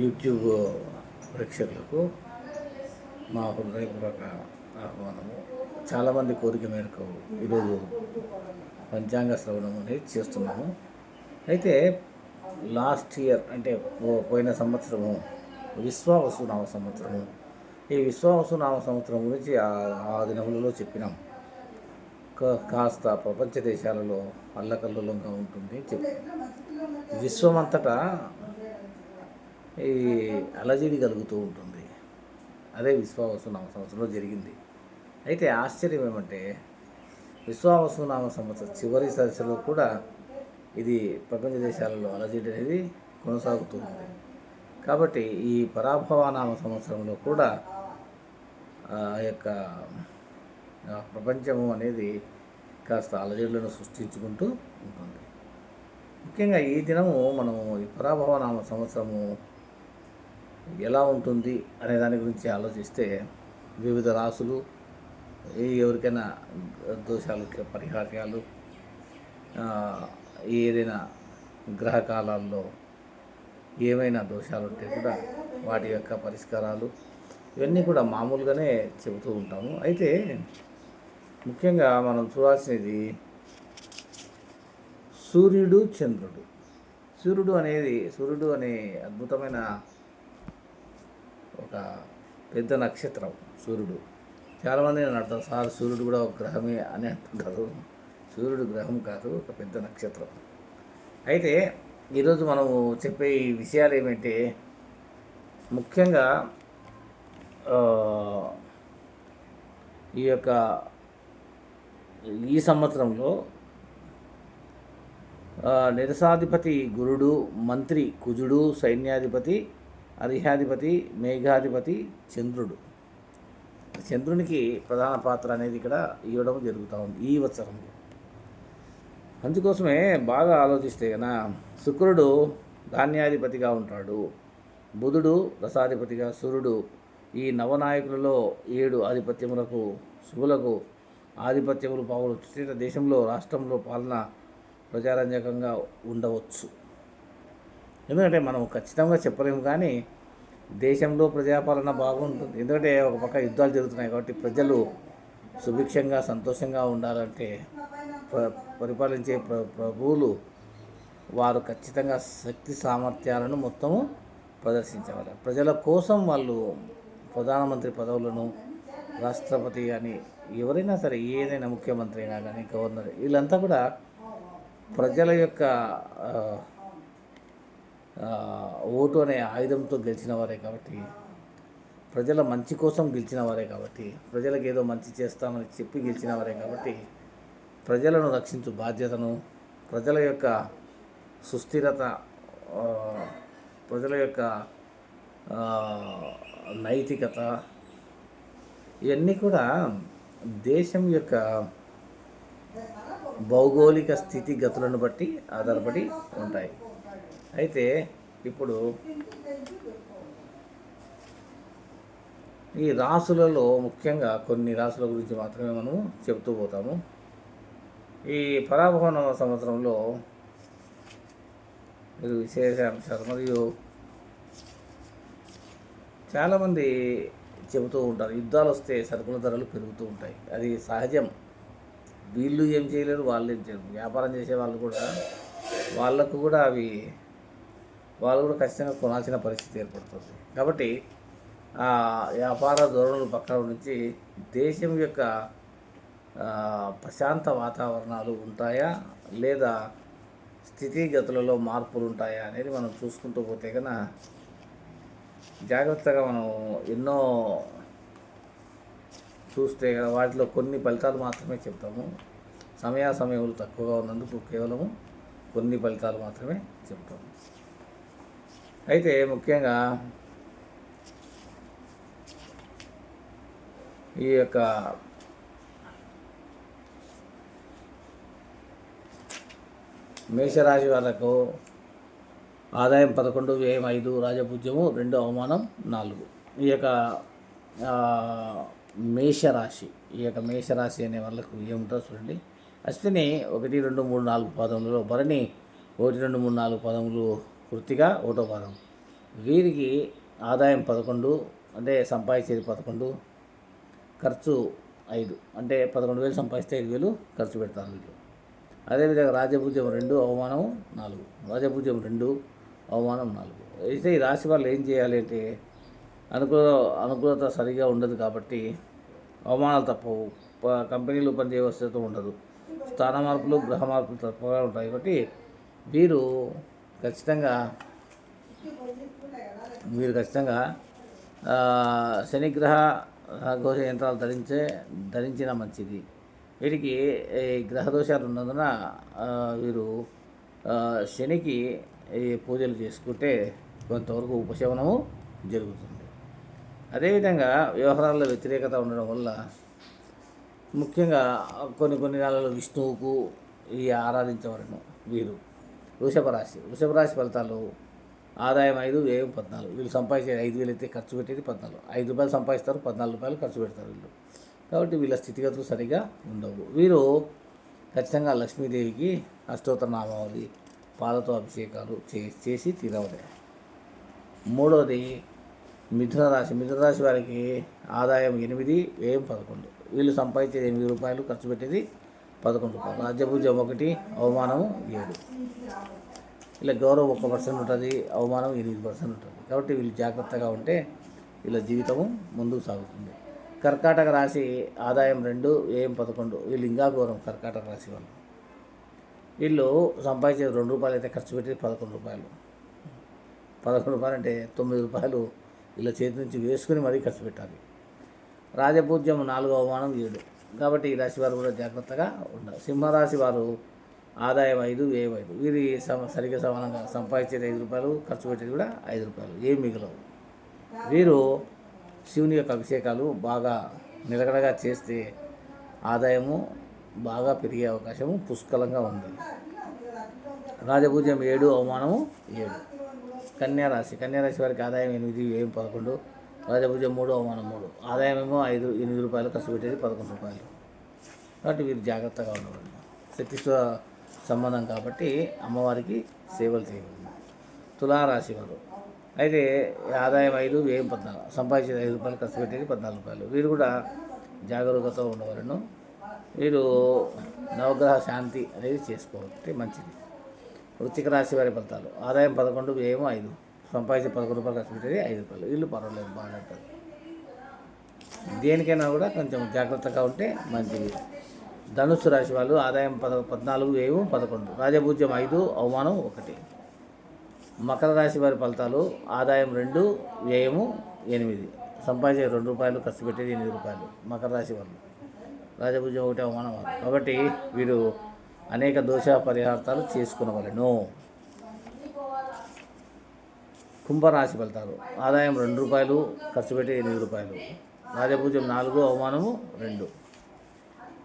YouTube ప్రేక్షకులకు మా హృదయపూర్వక ఆహ్వానము. చాలామంది కోరిక మేరకు ఈరోజు పంచాంగ శ్రవణం అనేది చేస్తున్నాము. అయితే లాస్ట్ ఇయర్ అంటే పోయిన సంవత్సరము విశ్వావసునామ సంవత్సరము. ఈ విశ్వావసునామ సంవత్సరం గురించి ఆ దినములలో చెప్పినాం. కాస్త ప్రపంచ దేశాలలో అల్లకల్లోలంగా ఉంటుంది చెప్పి విశ్వమంతటా ఈ అలజడి కలుగుతూ ఉంటుంది. అదే విశ్వావసునామ సంవత్సరంలో జరిగింది. అయితే ఆశ్చర్యం ఏమంటే విశ్వావసునామ సంవత్సరం చివరి దశలో కూడా ఇది ప్రపంచ దేశాలలో అలజడి అనేది కొనసాగుతూ ఉంది. కాబట్టి ఈ పరాభవనామ సంవత్సరంలో కూడా ఆ యొక్క ప్రపంచము అనేది కాస్త అలజడులను సృష్టించుకుంటూ ఉంటుంది. ముఖ్యంగా ఈ దినము మనము ఈ పరాభవనామ సంవత్సరము ఎలా ఉంటుంది అనే దాని గురించి ఆలోచిస్తే వివిధ రాసులు ఎవరికైనా దోషాలు పరిహార్యాలు ఏదైనా గ్రహకాలాల్లో ఏమైనా దోషాలు ఉంటే కూడా వాటి యొక్క పరిష్కారాలు ఇవన్నీ కూడా మామూలుగానే చెబుతూ ఉంటాము. అయితే ముఖ్యంగా మనం చూడాల్సినది సూర్యుడు చంద్రుడు. సూర్యుడు అనే అద్భుతమైన ఒక పెద్ద నక్షత్రం సూర్యుడు. చాలామంది నేను అర్థం సార్ సూర్యుడు కూడా ఒక గ్రహమే అని అంటుంటారు. సూర్యుడు గ్రహం కాదు, ఒక పెద్ద నక్షత్రం. అయితే ఈరోజు మనము చెప్పే ఈ విషయాలు ఏమంటే ముఖ్యంగా ఈ సంవత్సరంలో నిరసాధిపతి గురుడు, మంత్రి కుజుడు, సైన్యాధిపతి అర్హ్యాధిపతి, మేఘాధిపతి చంద్రుడు. చంద్రునికి ప్రధాన పాత్ర అనేది ఇక్కడ ఇవ్వడం జరుగుతూ ఉంది ఈ సంవత్సరంలో. అందుకోసమే బాగా ఆలోచిస్తే కన్నా శుక్రుడు ధాన్యాధిపతిగా ఉంటాడు, బుధుడు రసాధిపతిగా, సూర్యుడు ఈ నవనాయకులలో 7 ఆధిపత్యములకు శుభులకు ఆధిపత్యములు పావులు దేశంలో రాష్ట్రంలో పాలన ప్రజారంజకంగా ఉండవచ్చు. ఎందుకంటే మనం ఖచ్చితంగా చెప్పలేము, కానీ దేశంలో ప్రజాపాలన బాగుంటుంది. ఎందుకంటే ఒక పక్క యుద్ధాలు జరుగుతున్నాయి కాబట్టి ప్రజలు సుభిక్షంగా సంతోషంగా ఉండాలంటే పరిపాలించే ప్రభువులు వారు ఖచ్చితంగా శక్తి సామర్థ్యాలను మొత్తము ప్రదర్శించవాలి. ప్రజల కోసం వాళ్ళు ప్రధానమంత్రి పదవులను, రాష్ట్రపతి కానీ ఎవరైనా సరే, ఏదైనా ముఖ్యమంత్రి అయినా కానీ గవర్నర్, వీళ్ళంతా కూడా ప్రజల యొక్క ఓటు అనే ఆయుధంతో గెలిచిన వారే కాబట్టి, ప్రజల మంచి కోసం గెలిచిన వారే కాబట్టి, ప్రజలకు ఏదో మంచి చేస్తామని చెప్పి గెలిచిన వారే కాబట్టి ప్రజలను రక్షించు బాధ్యతను, ప్రజల యొక్క సుస్థిరత, ప్రజల యొక్క నైతికత ఇవన్నీ కూడా దేశం యొక్క భౌగోళిక స్థితిగతులను బట్టి ఆధారపడి ఉంటాయి. అయితే ఇప్పుడు ఈ రాసులలో ముఖ్యంగా కొన్ని రాసుల గురించి మాత్రమే మనము చెబుతూ పోతాము. ఈ పరాభవన సంవత్సరంలో మీరు విశేష అంశాలు మరియు చాలామంది చెబుతూ ఉంటారు, యుద్ధాలు వస్తే సరుకుల ధరలు పెరుగుతూ ఉంటాయి. అది సహజం. వీళ్ళు ఏం చేయలేరు, వాళ్ళు ఏం చేయలేరు. వ్యాపారం చేసే వాళ్ళు కూడా వాళ్ళకు కూడా వాళ్ళు కూడా ఖచ్చితంగా కొనాల్సిన పరిస్థితి ఏర్పడుతుంది. కాబట్టి ఆ వ్యాపార ధోరణుల పక్కన నుంచి దేశం యొక్క ప్రశాంత వాతావరణాలు ఉంటాయా లేదా స్థితిగతులలో మార్పులు ఉంటాయా అనేది మనం చూసుకుంటూ పోతే కన్నా జాగ్రత్తగా మనం ఎన్నో చూస్తే వాటిలో కొన్ని ఫలితాలు మాత్రమే చెప్తాము. సమయములు తక్కువగా ఉన్నందుకు కేవలము కొన్ని ఫలితాలు మాత్రమే చెప్తాము. అయితే ముఖ్యంగా ఈ యొక్క మేషరాశి వాళ్ళకు ఆదాయం 11, వ్యయం 5, రాజపూజ్యము 2, అవమానం 4. ఈ యొక్క మేషరాశి అనే వాళ్ళకు ఏముంటుందో చూడండి. అశ్విని 1, 2, 3, 4 పాదములలో, భరణి 1, 2, 3, 4 పాదములు, కృత్తిక 1వ పాదం, వీరికి ఆదాయం 11, అంటే సంపాదించేది 11, ఖర్చు 5, అంటే 11,000 సంపాదిస్తే 5,000 ఖర్చు పెడతారు వీళ్ళు. అదేవిధంగా రాజభుజ్యం 2, అవమానం 4. రాజభుజ్యం 2, అవమానం 4. అయితే ఈ రాశి వాళ్ళు ఏం చేయాలి అంటే అనుకూలత సరిగా ఉండదు కాబట్టి అవమానాలు తప్పవు, కంపెనీలు పనిచేయవలసి ఉండదు, స్థాన మార్పులు గ్రహ మార్పులు తప్పగా ఉంటాయి. కాబట్టి వీరు ఖచ్చితంగా శనిగ్రహ ఘోష యంత్రాలు ధరించిన మంచిది. వీటికి గ్రహ దోషాలు ఉన్నందున వీరు శనికి పూజలు చేసుకుంటే కొంతవరకు ఉపశమనము జరుగుతుంది. అదేవిధంగా వ్యవహారాల్లో వ్యతిరేకత ఉండడం వల్ల ముఖ్యంగా కొన్ని నెలలు విష్ణువుకు ఆరాధించవలను వీరు. వృషభ రాశి ఫలితాలు ఆదాయం 5, వ్యయం 14. వీళ్ళు సంపాదించేది 5,000 అయితే ఖర్చు పెట్టేది 14. 5 రూపాయలు సంపాదిస్తారు, 14 రూపాయలు ఖర్చు పెడతారు వీళ్ళు. కాబట్టి వీళ్ళ స్థితిగతులు సరిగా ఉండవు. వీరు ఖచ్చితంగా లక్ష్మీదేవికి అష్టోత్తర నామావళి పాలతో అభిషేకాలు చేసి తీరవలే. మూడవది మిథున రాశి వారికి ఆదాయం 8, వ్యయం 11. వీళ్ళు సంపాదించేది 8 రూపాయలు, ఖర్చు పెట్టేది 11 రూపాయలు. రాజ్యభుజ్యం 1, అవమానం 7. ఇలా గౌరవం 1% ఉంటుంది, అవమానం 8% ఉంటుంది. కాబట్టి వీళ్ళు జాగ్రత్తగా ఉంటే వీళ్ళ జీవితము ముందుకు సాగుతుంది. కర్కాటక రాశి ఆదాయం 2, వ్యయం 11. వీళ్ళు ఇంకా ఘోరం. కర్కాటక రాశి వాళ్ళు వీళ్ళు సంపాదించేది 2 రూపాయలు అయితే ఖర్చు పెట్టేది 11 రూపాయలు. 11 రూపాయలు అంటే 9 రూపాయలు వీళ్ళ చేతి నుంచి వేసుకుని మరీ ఖర్చు పెట్టాలి. రాజపూజ్యం 4, అవమానం 7. కాబట్టి ఈ రాశి వారు కూడా జాగ్రత్తగా ఉండాలి. సింహరాశి వారు ఆదాయం 5, వ్యయం 5. వీరి సరిగ్గా సమానంగా సంపాదించేది 5 రూపాయలు, ఖర్చు పెట్టేది కూడా 5 రూపాయలు, ఏం మిగలవు. వీరు శివుని యొక్క అభిషేకాలు బాగా నిలకడగా చేస్తే ఆదాయము బాగా పెరిగే అవకాశము పుష్కలంగా ఉంది. రాజపూజ్యం 7, అవమానము 7. కన్యారాశి వారికి ఆదాయం 8, వ్యయం 11. రాజపూజ్యం 3, అవమానం 3. ఆదాయం ఏమో 8 రూపాయలు, ఖర్చు పెట్టేది 11 రూపాయలు. కాబట్టి వీరు జాగ్రత్తగా ఉండవాలి. శక్తితో సంబంధం కాబట్టి అమ్మవారికి సేవలు చేయగలరు. తులారాశి వారు అయితే ఆదాయం 5, వ్యయం 14. సంపాదించేది 5 రూపాయలు, ఖర్చు పెట్టేది 14 రూపాయలు. వీరు కూడా జాగరూకతతో ఉండవలను. వీరు నవగ్రహ శాంతి అనేది చేసుకోవాలి, మంచిది. వృశ్చిక రాశి వారి ఫలితాలు ఆదాయం 11, వ్యయం 5. సంపాదించి 11 రూపాయలు, ఖర్చు పెట్టేది 5 రూపాయలు. వీళ్ళు పర్వాలేదు, బాగా ఉంటుంది. దేనికైనా కూడా కొంచెం జాగ్రత్తగా ఉంటే మంచిది. ధనుస్సు రాశి వాళ్ళు ఆదాయం 14, వ్యయం 11. రాజపూజ్యం 5, అవమానం 1. మకర రాశి వారి ఫలితాలు ఆదాయం 2, వ్యయము 8. సంపాదించే 2 రూపాయలు, ఖర్చు పెట్టేది 8 రూపాయలు. మకర రాశి వాళ్ళు రాజపూజ్యం 1, అవమానం 6. కాబట్టి వీరు అనేక దోష పరిహారాలు చేసుకునవలెను. కుంభరాశి ఫలితాలు ఆదాయం 2 రూపాయలు, ఖర్చు పెట్టేది 8 రూపాయలు. రాజపూజ్యం 4, అవమానము 2.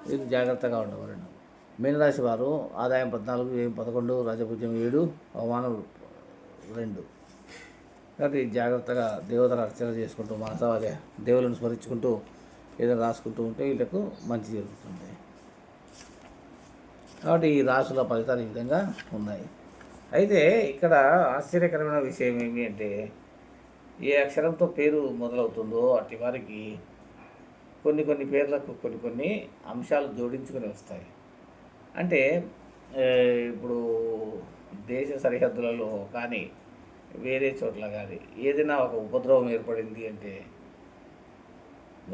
వీరు జాగ్రత్తగా ఉండవలెను. మీనరాశి వారు ఆదాయం 14, వ్యయం 11. రాజపూజ్యం 7, అవమానం 2. కాబట్టి జాగ్రత్తగా దేవతల అర్చన చేసుకుంటూ మనసావాదే దేవులను స్మరించుకుంటూ ఏదైనా రాసుకుంటూ ఉంటే వీళ్ళకు మంచి జరుగుతుంది. కాబట్టి ఈ రాశుల ఫలితాలు ఈ విధంగా ఉన్నాయి. అయితే ఇక్కడ ఆశ్చర్యకరమైన విషయం ఏమి అంటే ఏ అక్షరంతో పేరు మొదలవుతుందో అట్టి వారికి కొన్ని పేర్లకు కొన్ని అంశాలు జోడించుకొని వస్తాయి. అంటే ఇప్పుడు దేశ సరిహద్దులలో కానీ వేరే చోట్ల కానీ ఏదైనా ఒక ఉపద్రవం ఏర్పడింది అంటే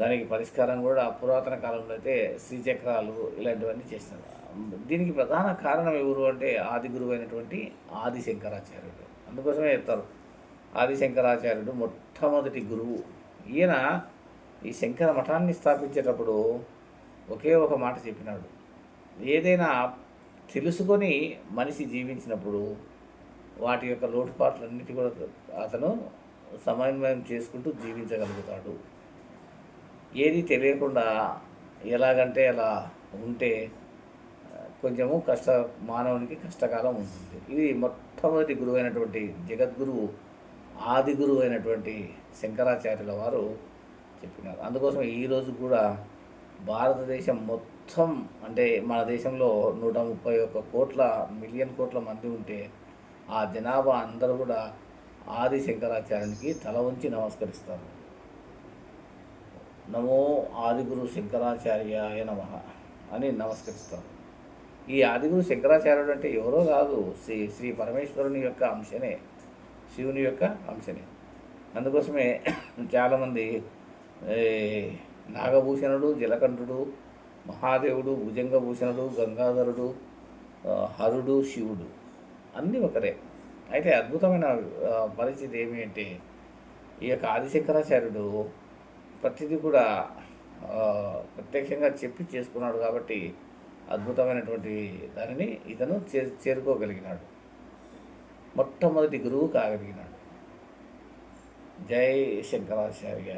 దానికి పరిష్కారం కూడా పురాతన కాలంలో అయితే శ్రీచక్రాలు ఇలాంటివన్నీ చేస్తారు. దీనికి ప్రధాన కారణం ఎవరు అంటే ఆది గురువు అయినటువంటి ఆది శంకరాచార్యుడు. అందుకోసమే చెప్తారు ఆది శంకరాచార్యుడు మొట్టమొదటి గురువు. ఈయన ఈ శంకర మఠాన్ని స్థాపించేటప్పుడు ఒకే ఒక మాట చెప్పినాడు, ఏదైనా తెలుసుకొని మనిషి జీవించినప్పుడు వాటి యొక్క లోటుపాట్లన్నిటి కూడా అతను సమన్వయం చేసుకుంటూ జీవించగలుగుతాడు. ఏది తెలియకుండా ఎలాగంటే అలా ఉంటే కొంచెము మానవునికి కష్టకాలం ఉంటుంది. ఇది మొట్టమొదటి గురువు అయినటువంటి జగద్గురువు ఆది గురువు అయినటువంటి శంకరాచార్యుల వారు చెప్పినారు. అందుకోసం ఈరోజు కూడా భారతదేశం మొత్తం అంటే మన దేశంలో 131 మిలియన్ కోట్ల మంది ఉంటే ఆ జనాభా అందరూ కూడా ఆది శంకరాచార్యునికి తల వంచి నమస్కరిస్తారు. నమో ఆదిగురు శంకరాచార్యాయ నమః అని నమస్కరిస్తారు. ఈ ఆదిగురు శంకరాచార్యుడు అంటే ఎవరో కాదు, శ్రీ పరమేశ్వరుని యొక్క అంశనే, శివుని యొక్క అంశనే. అందుకోసమే చాలామంది నాగభూషణుడు, జలకంఠుడు, మహాదేవుడు, భుజంగభూషణుడు, గంగాధరుడు, హరుడు, శివుడు అన్నీ ఒకరే. అయితే అద్భుతమైన పరిస్థితి ఏమి అంటే, ఈ యొక్క ఆదిశంకరాచార్యుడు ప్రతిదీ కూడా ప్రత్యక్షంగా చెప్పి చేసుకున్నాడు కాబట్టి అద్భుతమైనటువంటి దానిని ఇతను చేరుకోగలిగినాడు, మొట్టమొదటి గురువు కాగలిగినాడు. జై శంకరాచార్య.